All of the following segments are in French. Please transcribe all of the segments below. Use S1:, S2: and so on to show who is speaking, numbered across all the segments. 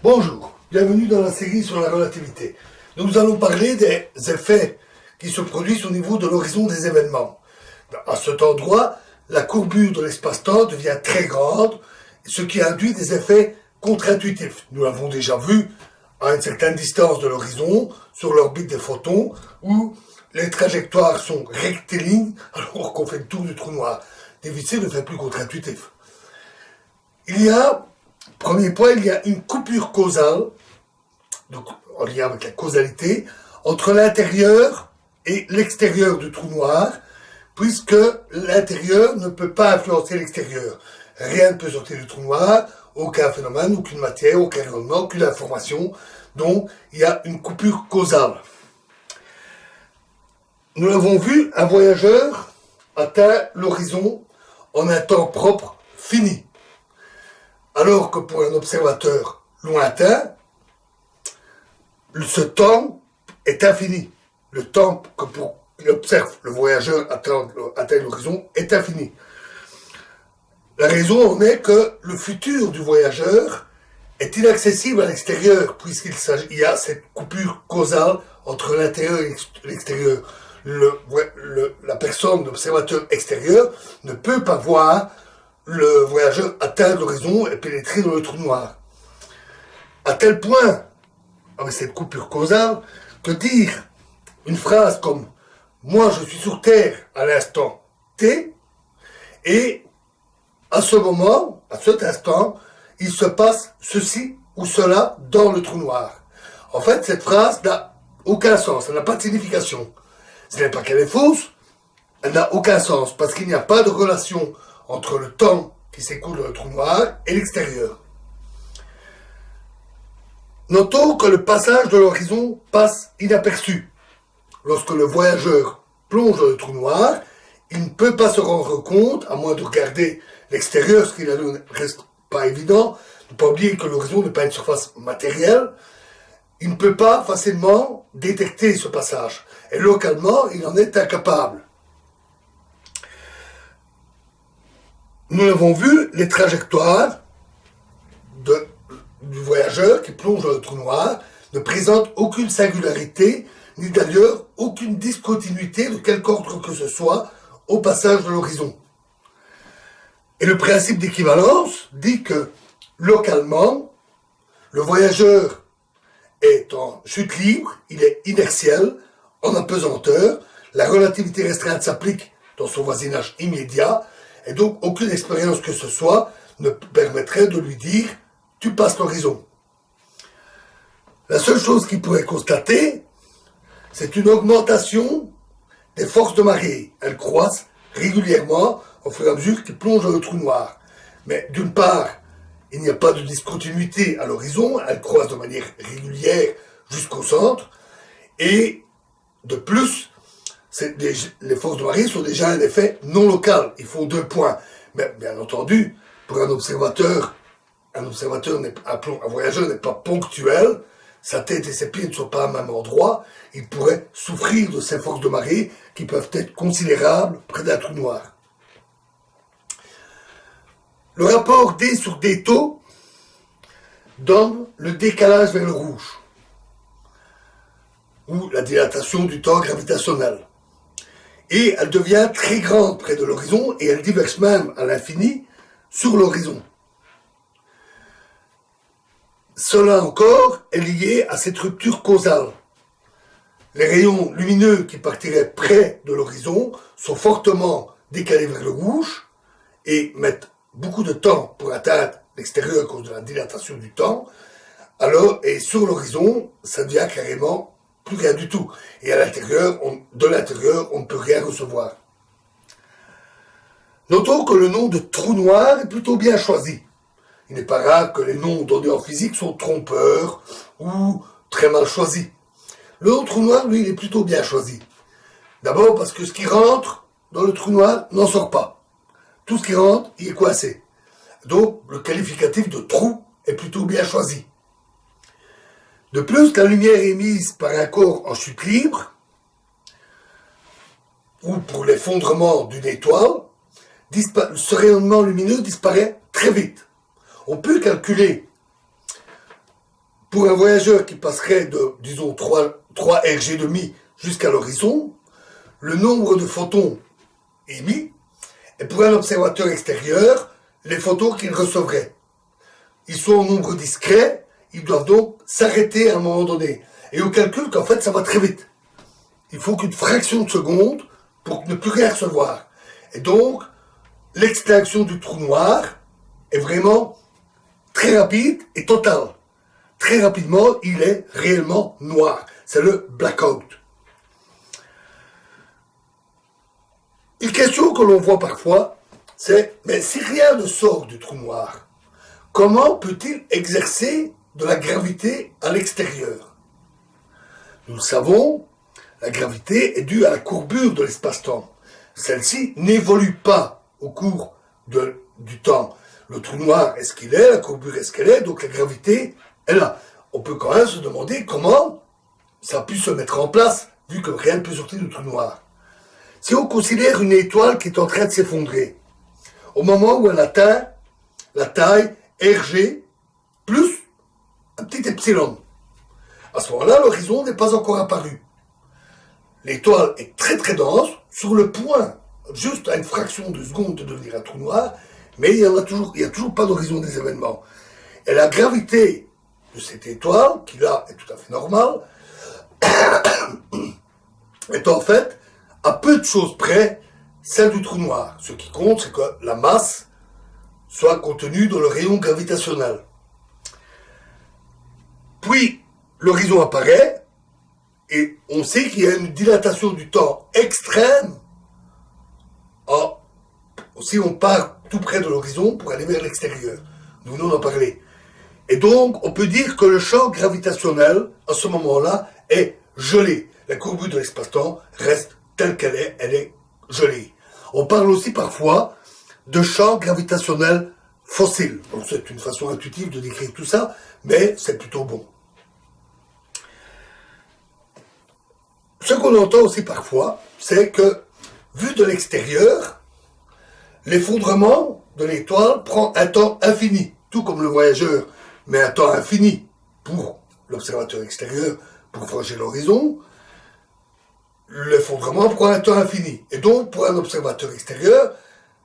S1: Bonjour, bienvenue dans la série sur la relativité. Nous allons parler des effets qui se produisent au niveau de l'horizon des événements. À cet endroit, la courbure de l'espace-temps devient très grande, ce qui induit des effets contre-intuitifs. Nous l'avons déjà vu à une certaine distance de l'horizon, sur l'orbite des photons, où les trajectoires sont rectilignes alors qu'on fait le tour du trou noir. Difficile ne fait plus contre-intuitif. Premier point, il y a une coupure causale, donc en lien avec la causalité, entre l'intérieur et l'extérieur du trou noir, puisque l'intérieur ne peut pas influencer l'extérieur. Rien ne peut sortir du trou noir, aucun phénomène, aucune matière, aucun rayonnement, aucune information. Donc, il y a une coupure causale. Nous l'avons vu, un voyageur atteint l'horizon en un temps propre fini. Alors que pour un observateur lointain, ce temps est infini. Le temps que pour l'observe le voyageur atteint l'horizon est infini. La raison en est que le futur du voyageur est inaccessible à l'extérieur, puisqu'il y a cette coupure causale entre l'intérieur et l'extérieur. La personne, l'observateur extérieur, ne peut pas voir le voyageur atteindre l'horizon et pénétrer dans le trou noir. À tel point, avec cette coupure causale, que dire une phrase comme « Moi je suis sur Terre à l'instant T » et à ce moment, à cet instant, il se passe ceci ou cela dans le trou noir. En fait, cette phrase n'a aucun sens, elle n'a pas de signification. Ce n'est pas qu'elle est fausse, elle n'a aucun sens, parce qu'il n'y a pas de relation entre le temps qui s'écoule dans le trou noir et l'extérieur. Notons que le passage de l'horizon passe inaperçu. Lorsque le voyageur plonge dans le trou noir, il ne peut pas se rendre compte, à moins de regarder l'extérieur, ce qui ne reste pas évident. Ne pas oublier que l'horizon n'est pas une surface matérielle. Il ne peut pas facilement détecter ce passage. Et localement, il en est incapable. Nous l'avons vu, les trajectoires du voyageur qui plonge dans le trou noir ne présentent aucune singularité, ni d'ailleurs aucune discontinuité de quelque ordre que ce soit au passage de l'horizon. Et le principe d'équivalence dit que, localement, le voyageur est en chute libre, il est inertiel, en apesanteur, la relativité restreinte s'applique dans son voisinage immédiat, et donc aucune expérience que ce soit ne permettrait de lui dire « tu passes l'horizon ». La seule chose qu'il pourrait constater, c'est une augmentation des forces de marée. Elles croissent régulièrement au fur et à mesure qu'il plonge dans le trou noir. Mais d'une part, il n'y a pas de discontinuité à l'horizon, elles croissent de manière régulière jusqu'au centre, et de plus, les forces de marée sont déjà un effet non local. Il faut 2 points. Mais bien entendu, pour un voyageur n'est pas ponctuel, sa tête et ses pieds ne sont pas au même endroit, il pourrait souffrir de ces forces de marée qui peuvent être considérables près d'un trou noir. Le rapport D sur D taux donne le décalage vers le rouge, ou la dilatation du temps gravitationnel. Et elle devient très grande près de l'horizon et elle diverge même à l'infini sur l'horizon. Cela encore est lié à cette rupture causale. Les rayons lumineux qui partiraient près de l'horizon sont fortement décalés vers le rouge et mettent beaucoup de temps pour atteindre l'extérieur à cause de la dilatation du temps. Et sur l'horizon, ça devient carrément plus rien du tout. Et à l'intérieur, de l'intérieur, on ne peut rien recevoir. Notons que le nom de trou noir est plutôt bien choisi. Il n'est pas rare que les noms donnés en physique sont trompeurs ou très mal choisis. Le trou noir, lui, il est plutôt bien choisi. D'abord parce que ce qui rentre dans le trou noir n'en sort pas. Tout ce qui rentre, il est coincé. Donc, le qualificatif de trou est plutôt bien choisi. De plus, la lumière émise par un corps en chute libre, ou pour l'effondrement d'une étoile, ce rayonnement lumineux disparaît très vite. On peut calculer, Pour un voyageur qui passerait de, disons, 3 RG demi jusqu'à l'horizon, le nombre de photons émis, et pour un observateur extérieur, les photons qu'il recevrait. Ils sont en nombre discret, ils doivent donc s'arrêter à un moment donné. Et on calcule qu'en fait, ça va très vite. Il faut qu'une fraction de seconde pour ne plus rien recevoir. Et donc, l'extinction du trou noir est vraiment très rapide et totale. Très rapidement, il est réellement noir. C'est le blackout. Une question que l'on voit parfois, c'est, mais si rien ne sort du trou noir, comment peut-il exercer de la gravité à l'extérieur? Nous le savons, la gravité est due à la courbure de l'espace-temps. Celle-ci n'évolue pas au cours du temps. Le trou noir est ce qu'il est, la courbure est ce qu'elle est, donc la gravité est là. On peut quand même se demander comment ça a pu se mettre en place, vu que rien ne peut sortir du trou noir. Si on considère une étoile qui est en train de s'effondrer, au moment où elle atteint la taille RG plus un petit epsilon, à ce moment-là, l'horizon n'est pas encore apparu. L'étoile est très très dense, sur le point, juste à une fraction de seconde de devenir un trou noir, mais il n'y a toujours pas d'horizon des événements. Et la gravité de cette étoile, qui là est tout à fait normale, est en fait, à peu de choses près, celle du trou noir. Ce qui compte, c'est que la masse soit contenue dans le rayon gravitationnel. Puis, l'horizon apparaît, et on sait qu'il y a une dilatation du temps extrême si on part tout près de l'horizon pour aller vers l'extérieur. Nous venons d'en parler. Et donc, on peut dire que le champ gravitationnel, à ce moment-là, est gelé. La courbure de l'espace-temps reste telle qu'elle est, elle est gelée. On parle aussi parfois de champ gravitationnel fossile. Donc, c'est une façon intuitive de décrire tout ça, mais c'est plutôt bon. Ce qu'on entend aussi parfois, c'est que, vu de l'extérieur, l'effondrement de l'étoile prend un temps infini, tout comme le voyageur met un temps infini pour l'observateur extérieur pour franchir l'horizon. L'effondrement prend un temps infini. Et donc, pour un observateur extérieur,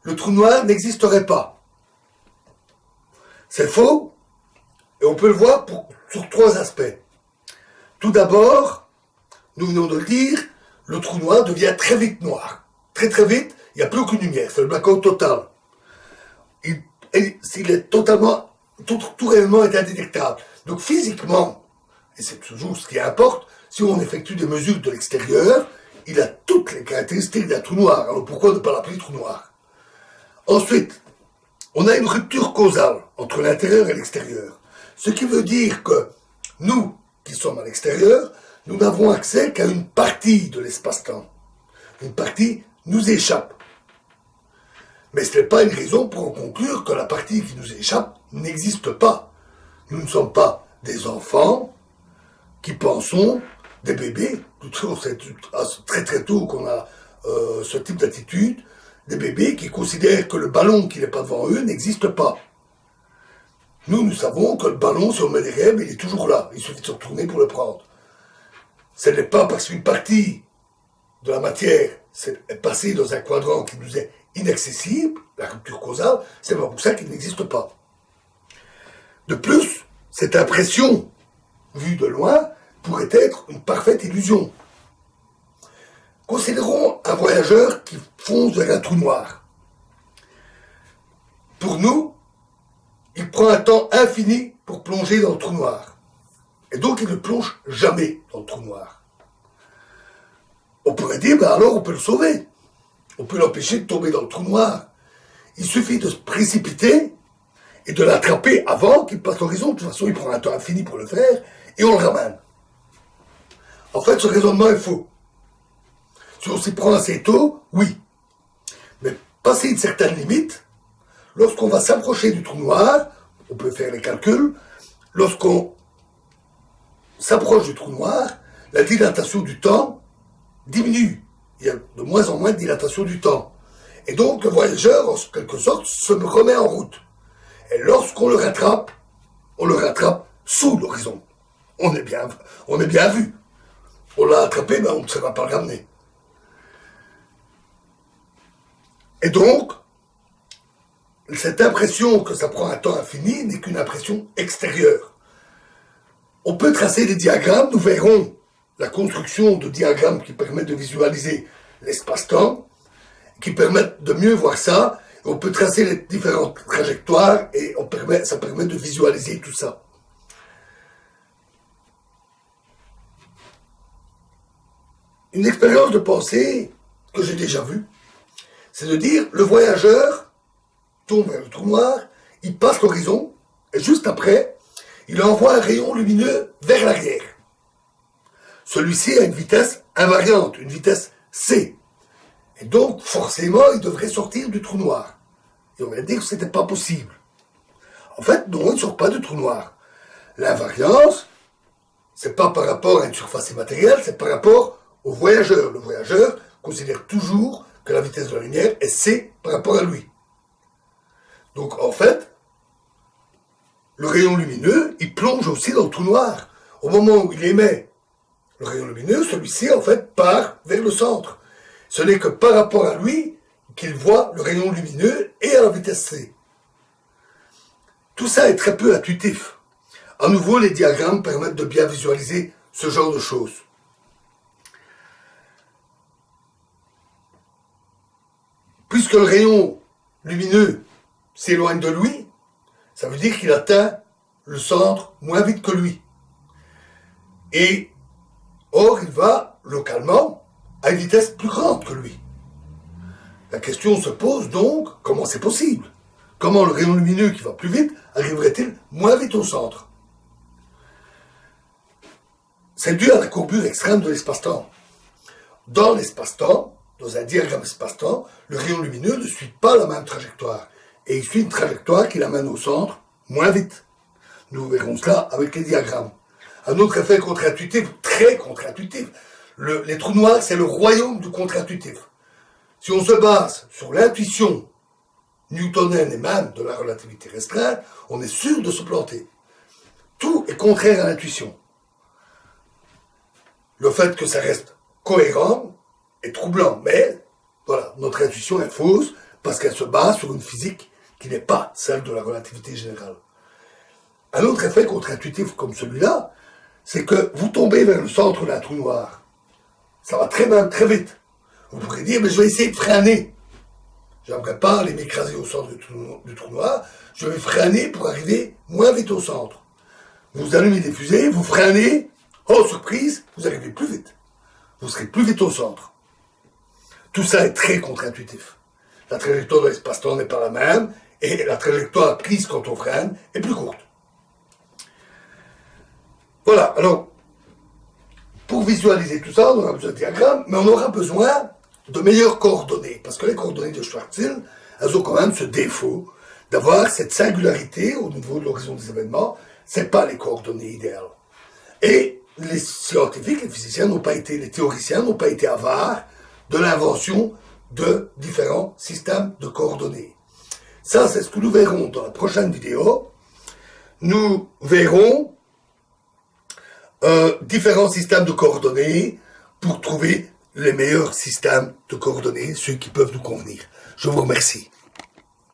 S1: le trou noir n'existerait pas. C'est faux, et on peut le voir sur 3 aspects. Tout d'abord, nous venons de le dire, le trou noir devient très vite noir. Très très vite, il n'y a plus aucune lumière, c'est le blackout total. Il est totalement, tout réellement est indétectable. Donc physiquement, et c'est toujours ce qui importe, si on effectue des mesures de l'extérieur, il a toutes les caractéristiques d'un trou noir. Alors pourquoi ne pas l'appeler trou noir? Ensuite, on a une rupture causale entre l'intérieur et l'extérieur. Ce qui veut dire que nous, qui sommes à l'extérieur, nous n'avons accès qu'à une partie de l'espace-temps. Une partie nous échappe. Mais ce n'est pas une raison pour en conclure que la partie qui nous échappe n'existe pas. Nous ne sommes pas des enfants qui pensons, des bébés, c'est très très tôt qu'on a ce type d'attitude, des bébés qui considèrent que le ballon qui n'est pas devant eux n'existe pas. Nous savons que le ballon, si on met des rêves, il est toujours là. Il suffit de se retourner pour le prendre. Ce n'est pas parce qu'une partie de la matière est passée dans un quadrant qui nous est inaccessible, la rupture causale, c'est pas pour ça qu'il n'existe pas. De plus, cette impression, vue de loin, pourrait être une parfaite illusion. Considérons un voyageur qui fonce vers un trou noir. Pour nous, il prend un temps infini pour plonger dans le trou noir. Et donc il ne plonge jamais dans le trou noir. On pourrait dire, ben alors on peut le sauver. On peut l'empêcher de tomber dans le trou noir. Il suffit de se précipiter et de l'attraper avant qu'il passe l'horizon. De toute façon, il prend un temps infini pour le faire et on le ramène. En fait, ce raisonnement est faux. Si on s'y prend assez tôt, oui. Mais passer une certaine limite, lorsqu'on va s'approcher du trou noir, on peut faire les calculs, lorsqu'on s'approche du trou noir, la dilatation du temps diminue. Il y a de moins en moins de dilatation du temps. Et donc, le voyageur, en quelque sorte, se remet en route. Et lorsqu'on le rattrape sous l'horizon. on est bien vu. On l'a attrapé, mais on ne sera pas le ramener. Et donc, cette impression que ça prend un temps infini n'est qu'une impression extérieure. On peut tracer des diagrammes, nous verrons la construction de diagrammes qui permettent de visualiser l'espace-temps, qui permettent de mieux voir ça. On peut tracer les différentes trajectoires et ça permet de visualiser tout ça. Une expérience de pensée que j'ai déjà vue, c'est de dire le voyageur tombe vers le trou noir, il passe l'horizon, et juste après, il envoie un rayon lumineux vers l'arrière. Celui-ci a une vitesse invariante, une vitesse c. Et donc, forcément, il devrait sortir du trou noir. Et on va dire que ce n'était pas possible. En fait, non, il ne sort pas du trou noir. L'invariance, c'est pas par rapport à une surface immatérielle, c'est par rapport au voyageur. Le voyageur considère toujours que la vitesse de la lumière est c par rapport à lui. Donc, en fait, le rayon lumineux, il plonge aussi dans le trou noir. Au moment où il émet le rayon lumineux, celui-ci, en fait, part vers le centre. Ce n'est que par rapport à lui qu'il voit le rayon lumineux et à la vitesse c. Tout ça est très peu intuitif. À nouveau, les diagrammes permettent de bien visualiser ce genre de choses. Puisque le rayon lumineux s'éloigne de lui, ça veut dire qu'il atteint le centre moins vite que lui. Et or, il va localement à une vitesse plus grande que lui. La question se pose donc, comment c'est possible? Comment le rayon lumineux qui va plus vite arriverait-il moins vite au centre? C'est dû à la courbure extrême de l'espace-temps. Dans l'espace-temps, dans un diagramme espace-temps, le rayon lumineux ne suit pas la même trajectoire. Et il suit une trajectoire qui l'amène au centre moins vite. Nous verrons cela avec les diagrammes. Un autre effet contre-intuitif, très contre-intuitif. Les trous noirs, c'est le royaume du contre-intuitif. Si on se base sur l'intuition newtonienne et même de la relativité restreinte, on est sûr de se planter. Tout est contraire à l'intuition. Le fait que ça reste cohérent est troublant, mais voilà, notre intuition est fausse parce qu'elle se base sur une physique qui n'est pas celle de la relativité générale. Un autre effet contre-intuitif comme celui-là, c'est que vous tombez vers le centre d'un trou noir. Ça va très vite. Vous pourrez dire, mais je vais essayer de freiner. J'aimerais pas aller m'écraser au centre du trou noir, je vais freiner pour arriver moins vite au centre. Vous allumez des fusées, vous freinez, oh surprise, vous arrivez plus vite. Vous serez plus vite au centre. Tout ça est très contre-intuitif. La trajectoire de l'espace-temps n'est pas la même, et la trajectoire prise quand on freine est plus courte. Voilà, alors, pour visualiser tout ça, on aura besoin de diagrammes, mais on aura besoin de meilleures coordonnées, parce que les coordonnées de Schwarzschild, elles ont quand même ce défaut d'avoir cette singularité au niveau de l'horizon des événements, c'est pas les coordonnées idéales. Et les scientifiques, les physiciens n'ont pas été, les théoriciens n'ont pas été avares de l'invention de différents systèmes de coordonnées. Ça, c'est ce que nous verrons dans la prochaine vidéo. Nous verrons différents systèmes de coordonnées pour trouver les meilleurs systèmes de coordonnées, ceux qui peuvent nous convenir. Je vous remercie.